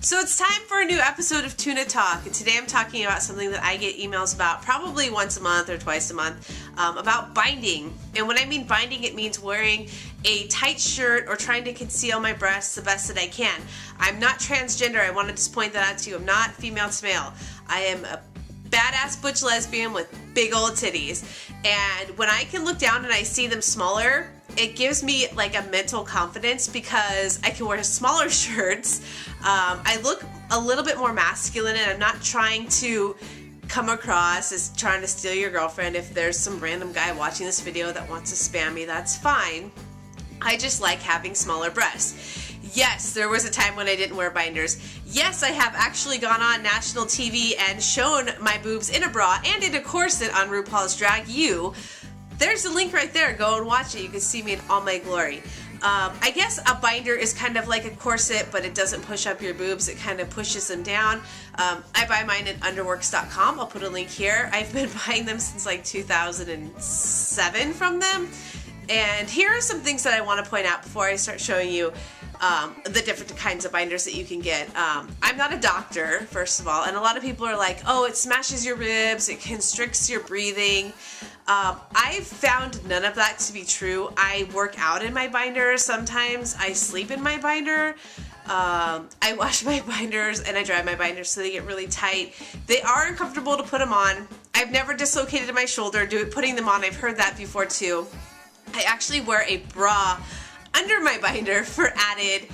So it's time for a new episode of Tuna Talk, and today I'm talking about something that I get emails about probably once a month or twice a month, about binding. And when I mean binding, it means wearing a tight shirt or trying to conceal my breasts the best that I can. I'm not transgender. I want to just point that out to you. I'm not female to male. I am a badass butch lesbian with big old titties. And when I can look down and I see them smaller, it gives me like a mental confidence because I can wear smaller shirts. I look a little bit more masculine, and I'm not trying to come across as trying to steal your girlfriend. If there's some random guy watching this video that wants to spam me, that's fine. I just like having smaller breasts. Yes, there was a time when I didn't wear binders. Yes, I have actually gone on national TV and shown my boobs in a bra and in a corset on RuPaul's Drag U. There's a link right there. Go and watch it. You can see me in all my glory. I guess a binder is kind of like a corset, but it doesn't push up your boobs. It kind of pushes them down. I buy mine at underworks.com. I'll put a link here. I've been buying them since like 2007 from them. And here are some things that I want to point out before I start showing you the different kinds of binders that you can get. I'm not a doctor, first of all, and a lot of people are like, oh, it smashes your ribs, it constricts your breathing. I've found none of that to be true. I work out in my binder sometimes. I sleep in my binder. I wash my binders and I dry my binders so they get really tight. They are uncomfortable to put them on. I've never dislocated my shoulder putting them on. I've heard that before too. I actually wear a bra under my binder for added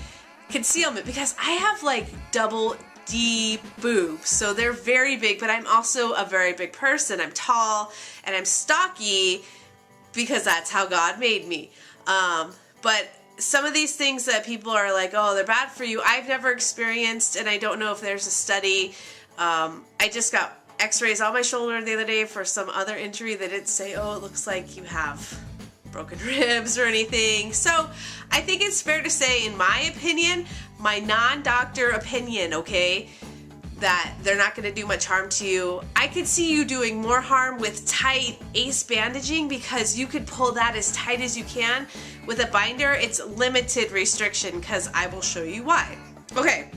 concealment because I have like double D boobs, so they're very big, but I'm also a very big person. I'm tall and I'm stocky because that's how God made me. But some of these things that people are like, oh, they're bad for you, I've never experienced, and I don't know if there's a study. I just got x-rays on my shoulder the other day for some other injury. They didn't say, oh, it looks like you have broken ribs or anything. So I think it's fair to say, in my opinion, my non-doctor opinion, okay, that they're not going to do much harm to you. I could see you doing more harm with tight ace bandaging because you could pull that as tight as you can. With a binder, it's limited restriction because I will show you why. Okay,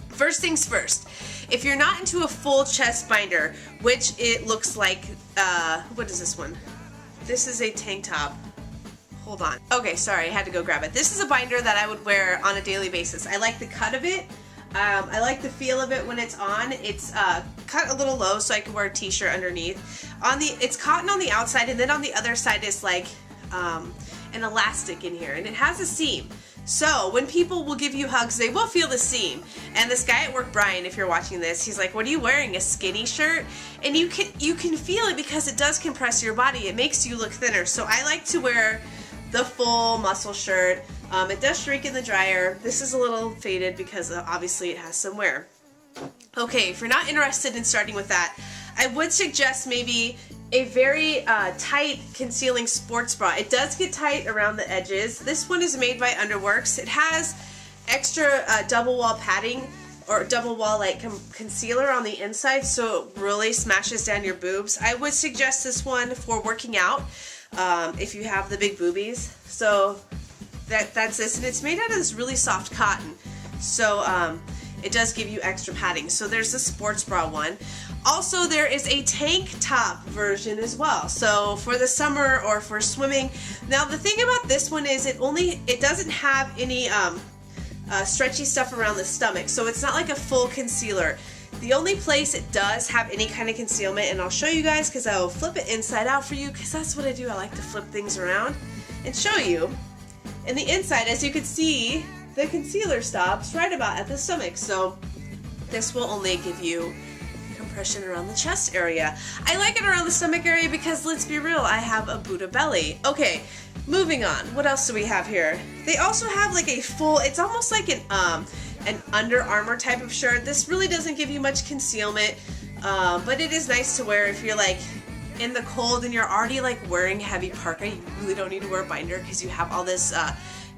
first things first. If you're not into a full chest binder, which it looks like, what is this one? This is a tank top. Hold on. Okay, sorry, I had to go grab it. This is a binder that I would wear on a daily basis. I like the cut of it. I like the feel of it when it's on. It's cut a little low so I can wear a t-shirt underneath. It's cotton on the outside, and then on the other side is like an elastic in here, and it has a seam. So when people will give you hugs, they will feel the seam. And this guy at work, Brian, if you're watching this, he's like, what are you wearing, a skinny shirt? And you can feel it because it does compress your body. It makes you look thinner. So I like to wear the full muscle shirt. It does shrink in the dryer. This is a little faded because obviously it has some wear. Okay, if you're not interested in starting with that, I would suggest maybe a very tight concealing sports bra. It does get tight around the edges. This one is made by Underworks. It has extra double wall padding or double wall like concealer on the inside, so it really smashes down your boobs. I would suggest this one for working out if you have the big boobies. So that's this, and it's made out of this really soft cotton. So it does give you extra padding. So there's the sports bra one. Also, there is a tank top version as well. So for the summer or for swimming. Now the thing about this one is it doesn't have any stretchy stuff around the stomach. So it's not like a full concealer. The only place it does have any kind of concealment, and I'll show you guys because I'll flip it inside out for you because that's what I do. I like to flip things around and show you. And the inside, as you can see, the concealer stops right about at the stomach. So this will only give you compression around the chest area. I like it around the stomach area because, let's be real, I have a Buddha belly. Okay, moving on. What else do we have here? They also have like a full, it's almost like an Under Armour type of shirt. This really doesn't give you much concealment, but it is nice to wear if you're like in the cold and you're already like wearing heavy parka. You really don't need to wear a binder because you have all this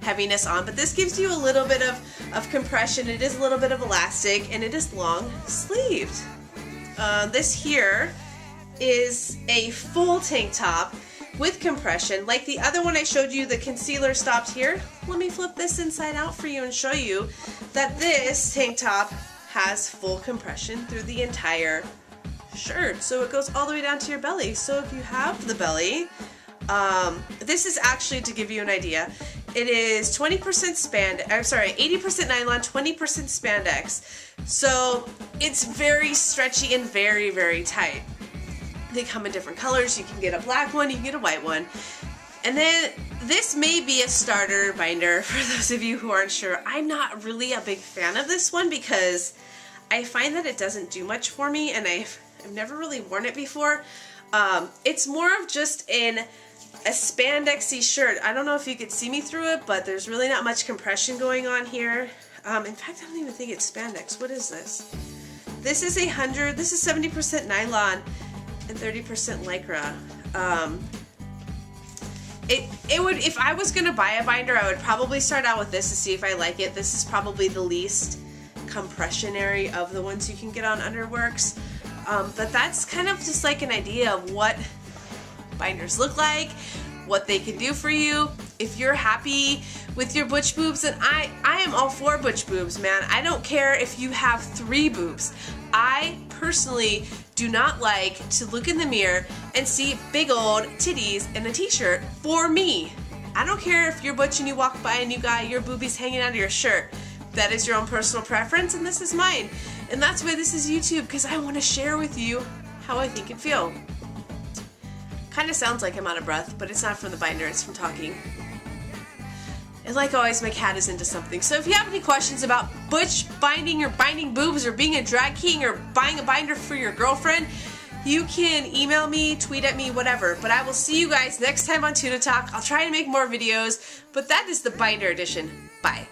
heaviness on, but this gives you a little bit of compression. It is a little bit of elastic, and it is long sleeved. This here is a full tank top with compression. Like the other one I showed you, the concealer stopped here. Let me flip this inside out for you and show you that this tank top has full compression through the entire shirt, so it goes all the way down to your belly. So if you have the belly, this is actually, to give you an idea, it is 20% spandex, I'm sorry, 80% nylon, 20% spandex. So it's very stretchy and very, very tight. They come in different colors. You can get a black one, you can get a white one. And then this may be a starter binder for those of you who aren't sure. I'm not really a big fan of this one because I find that it doesn't do much for me, and I've never really worn it before. It's more of just a spandexy shirt. I don't know if you could see me through it, but there's really not much compression going on here. In fact, I don't even think it's spandex. What is this? This is 70% nylon and 30% lycra. It would, if I was gonna buy a binder, I would probably start out with this to see if I like it. This is probably the least compressionary of the ones you can get on Underworks. But that's kind of just like an idea of what binders look like, what they can do for you. If you're happy with your butch boobs, and I am all for butch boobs, man. I don't care if you have 3 boobs. I personally do not like to look in the mirror and see big old titties in a t-shirt for me. I don't care if you're butch and you walk by and you got your boobies hanging out of your shirt. That is your own personal preference, and this is mine. And that's why this is YouTube, because I want to share with you how I think and feel. Kind of sounds like I'm out of breath, but it's not from the binder, it's from talking. And like always, my cat is into something. So if you have any questions about butch binding or binding boobs or being a drag king or buying a binder for your girlfriend, you can email me, tweet at me, whatever. But I will see you guys next time on Tuna Talk. I'll try to make more videos, but that is the binder edition. Bye.